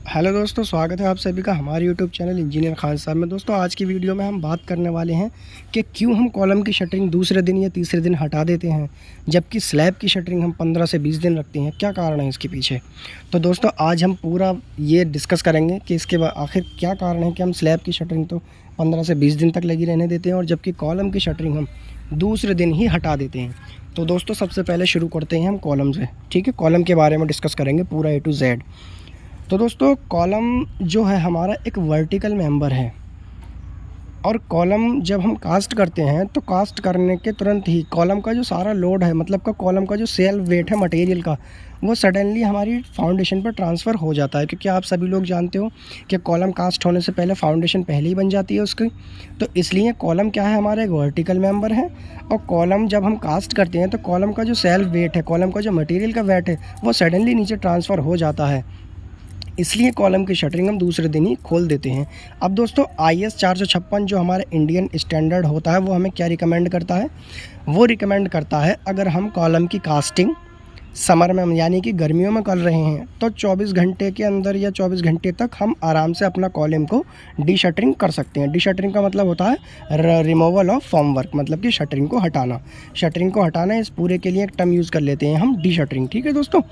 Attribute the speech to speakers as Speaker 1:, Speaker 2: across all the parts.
Speaker 1: Hello दोस्तों, स्वागत है आप सभी का हमारे यूट्यूब चैनल इंजीनियर खान साहब में। दोस्तों आज की वीडियो में हम बात करने वाले हैं कि क्यों हम कॉलम की शटरिंग दूसरे दिन या तीसरे दिन हटा देते हैं, जबकि स्लैब की शटरिंग हम 15 से 20 दिन रखते हैं। क्या कारण है इसके पीछे? तो दोस्तों आज हम पूरा ये डिस्कस करेंगे कि इसके बाद आखिर क्या कारण है कि हम स्लैब की शटरिंग तो 15 से 20 दिन तक लगी रहने देते हैं और जबकि कॉलम की शटरिंग हम दूसरे दिन ही हटा देते हैं। तो दोस्तों सबसे पहले शुरू करते हैं हम कॉलम से। ठीक है, कॉलम के बारे में डिस्कस करेंगे पूरा A to Z। तो दोस्तों कॉलम जो है हमारा एक वर्टिकल मेंबर है और कॉलम जब हम कास्ट करते हैं तो कास्ट करने के तुरंत ही कॉलम का जो सारा लोड है, मतलब का कॉलम का जो सेल्फ वेट है मटेरियल का, वो सडनली हमारी फाउंडेशन पर ट्रांसफ़र हो जाता है। क्योंकि आप सभी लोग जानते हो कि कॉलम कास्ट होने से पहले फाउंडेशन पहले ही बन जाती है उसकी। तो इसलिए कॉलम क्या है, हमारा एक वर्टिकल मेंबर है और कॉलम जब हम कास्ट करते हैं तो कॉलम का जो सेल्फ वेट है, कॉलम का जो मटेरियल का वेट है, वो सडनली नीचे ट्रांसफ़र हो जाता है। इसलिए कॉलम की शटरिंग हम दूसरे दिन ही खोल देते हैं। अब दोस्तों IS 456 जो हमारा इंडियन स्टैंडर्ड होता है वो हमें क्या रिकमेंड करता है? वो रिकमेंड करता है अगर हम कॉलम की कास्टिंग समर में यानी कि गर्मियों में कर रहे हैं तो 24 घंटे के अंदर या 24 घंटे तक हम आराम से अपना कॉलम को डी शटरिंग कर सकते हैं। डी शटरिंग का मतलब होता है रिमूवल ऑफ फॉर्म वर्क, मतलब कि शटरिंग को हटाना। शटरिंग को हटाना इस पूरे के लिए एक टर्म यूज़ कर लेते हैं हम, डी शटरिंग। ठीक है दोस्तों,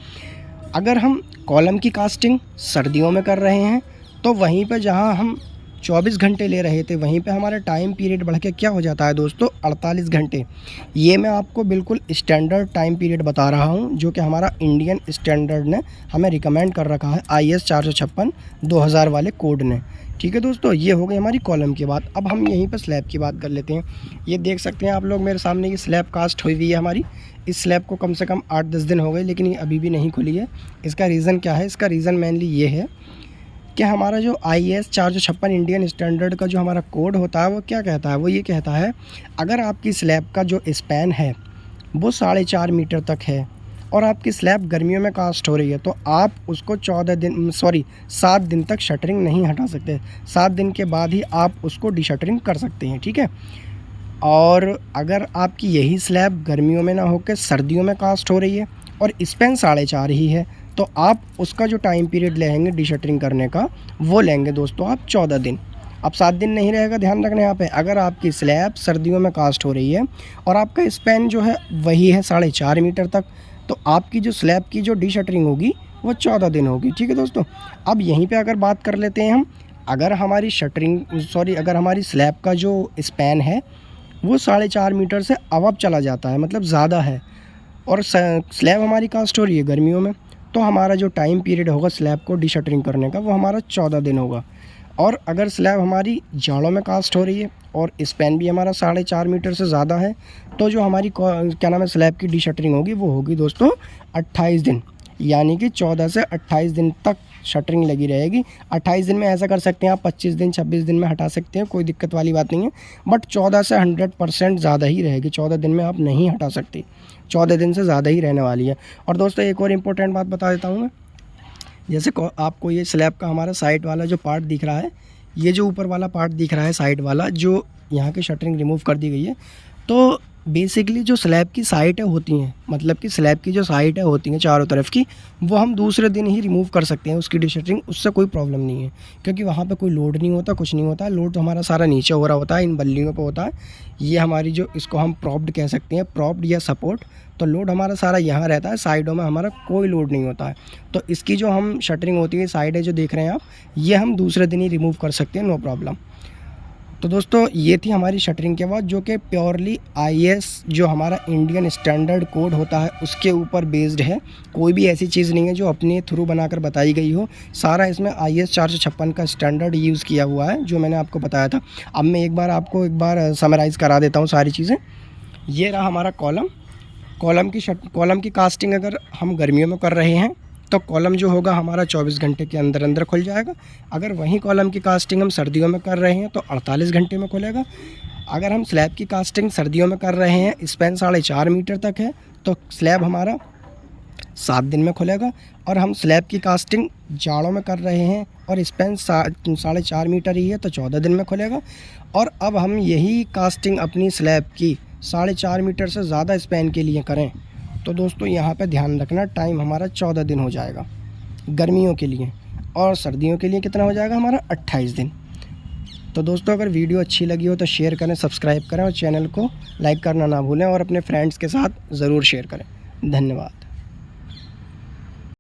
Speaker 1: अगर हम कॉलम की कास्टिंग सर्दियों में कर रहे हैं तो वहीं पे जहां हम 24 घंटे ले रहे थे वहीं पे हमारा टाइम पीरियड बढ़ के क्या हो जाता है दोस्तों, 48 घंटे। ये मैं आपको बिल्कुल स्टैंडर्ड टाइम पीरियड बता रहा हूँ जो कि हमारा इंडियन स्टैंडर्ड ने हमें रिकमेंड कर रखा है, IS 456 2000 वाले कोड ने। ठीक है दोस्तों, ये हो गई हमारी कॉलम की बात। अब हम यहीं पर स्लैब की बात कर लेते हैं। ये देख सकते हैं आप लोग मेरे सामने, ये स्लैब कास्ट हुई हुई है हमारी। इस स्लैब को कम से कम 8-10 दिन हो गए लेकिन ये अभी भी नहीं खुली है। इसका रीज़न क्या है? इसका रीज़न मेनली ये है कि हमारा जो IS 456 इंडियन स्टैंडर्ड का जो हमारा कोड होता है वो क्या कहता है? वो ये कहता है अगर आपकी स्लैब का जो स्पैन है वो 4.5 मीटर तक है और आपकी स्लैब गर्मियों में कास्ट हो रही है तो आप उसको 7 दिन तक शटरिंग नहीं हटा सकते। 7 दिन के बाद ही आप उसको डिशटरिंग कर सकते हैं। ठीक है, और अगर आपकी यही स्लैब गर्मियों में ना होकर सर्दियों में कास्ट हो रही है और स्पैन 4.5 ही है तो आप उसका जो टाइम पीरियड लेंगे डिशटरिंग करने का वो लेंगे दोस्तों आप 14 दिन। अब 7 दिन नहीं रहेगा, ध्यान रखना यहाँ पे। अगर आपकी स्लैब सर्दियों में कास्ट हो रही है और आपका स्पैन जो है वही है 4.5 मीटर तक, तो आपकी जो स्लैब की जो डिशटरिंग होगी वो 14 दिन होगी। ठीक है दोस्तों, अब यहीं पे अगर बात कर लेते हैं हम, अगर हमारी स्लैब का जो स्पैन है वो 4.5 मीटर से अबव चला जाता है, मतलब ज़्यादा है, और स्लैब हमारी कास्ट हो रही है गर्मियों में, तो हमारा जो टाइम पीरियड होगा स्लैब को डिशटरिंग करने का वो हमारा 14 दिन होगा। और अगर स्लैब हमारी जाड़ों में कास्ट हो रही है और स्पैन भी हमारा 4.5 मीटर से ज़्यादा है तो जो हमारी क्या नाम है स्लैब की डिशटरिंग होगी वो होगी दोस्तों 28 दिन, यानी कि 14 से 28 दिन तक शटरिंग लगी रहेगी। 28 दिन में ऐसा कर सकते हैं आप, 25 दिन 26 दिन में हटा सकते हैं, कोई दिक्कत वाली बात नहीं है, बट 14 से 100% ज़्यादा ही रहेगी। 14 दिन में आप नहीं हटा सकते, 14 दिन से ज़्यादा ही रहने वाली है। और दोस्तों एक और इम्पोर्टेंट बात बता देता हूँ मैं, जैसे आपको ये स्लैब का हमारा साइड वाला जो पार्ट दिख रहा है, ये जो ऊपर वाला पार्ट दिख रहा है साइड वाला, जो यहाँ की शटरिंग रिमूव कर दी गई है, तो बेसिकली जो स्लैब की साइटें होती हैं, मतलब कि स्लैब की जो साइटें होती हैं चारों तरफ की, वो हम दूसरे दिन ही रिमूव कर सकते हैं उसकी डिशटरिंग, उससे कोई प्रॉब्लम नहीं है। क्योंकि वहाँ पे कोई लोड नहीं होता, कुछ नहीं होता। लोड तो हमारा सारा नीचे हो रहा होता है, इन बल्लियों पे होता है। ये हमारी जो, इसको हम प्रॉप्ड कह सकते हैं, प्रॉप्ड या सपोर्ट। तो लोड हमारा सारा यहाँ रहता है, साइडों में हमारा कोई लोड नहीं होता है। तो इसकी जो हम शटरिंग होती है, साइडें जो देख रहे हैं आप, ये हम दूसरे दिन ही रिमूव कर सकते हैं, नो प्रॉब्लम। तो दोस्तों ये थी हमारी शटरिंग के बाद, जो कि प्योरली IS जो हमारा इंडियन स्टैंडर्ड कोड होता है उसके ऊपर बेस्ड है। कोई भी ऐसी चीज़ नहीं है जो अपने थ्रू बनाकर बताई गई हो, सारा इसमें IS 456 का स्टैंडर्ड यूज़ किया हुआ है जो मैंने आपको बताया था। अब मैं एक बार समराइज़ करा देता हूँ सारी चीज़ें। ये रहा हमारा कॉलम की कास्टिंग अगर हम गर्मियों में कर रहे हैं तो कॉलम जो होगा हमारा 24 घंटे के अंदर अंदर खुल जाएगा। अगर वहीं कॉलम की कास्टिंग हम सर्दियों में कर रहे हैं तो 48 घंटे में खुलेगा। अगर हम स्लैब की कास्टिंग सर्दियों में कर रहे हैं, स्पैन 4.5 मीटर तक है, तो स्लैब हमारा 7 दिन में खुलेगा। और हम स्लैब की कास्टिंग जाड़ों में कर रहे हैं और स्पैन 4.5 मीटर ही है तो 14 दिन में खुलेगा। और अब हम यही कास्टिंग अपनी स्लैब की 4.5 मीटर से ज़्यादा स्पैन के लिए करें तो दोस्तों यहाँ पे ध्यान रखना, टाइम हमारा 14 दिन हो जाएगा गर्मियों के लिए। और सर्दियों के लिए कितना हो जाएगा हमारा 28 दिन। तो दोस्तों अगर वीडियो अच्छी लगी हो तो शेयर करें, सब्सक्राइब करें और चैनल को लाइक करना ना भूलें और अपने फ्रेंड्स के साथ ज़रूर शेयर करें। धन्यवाद।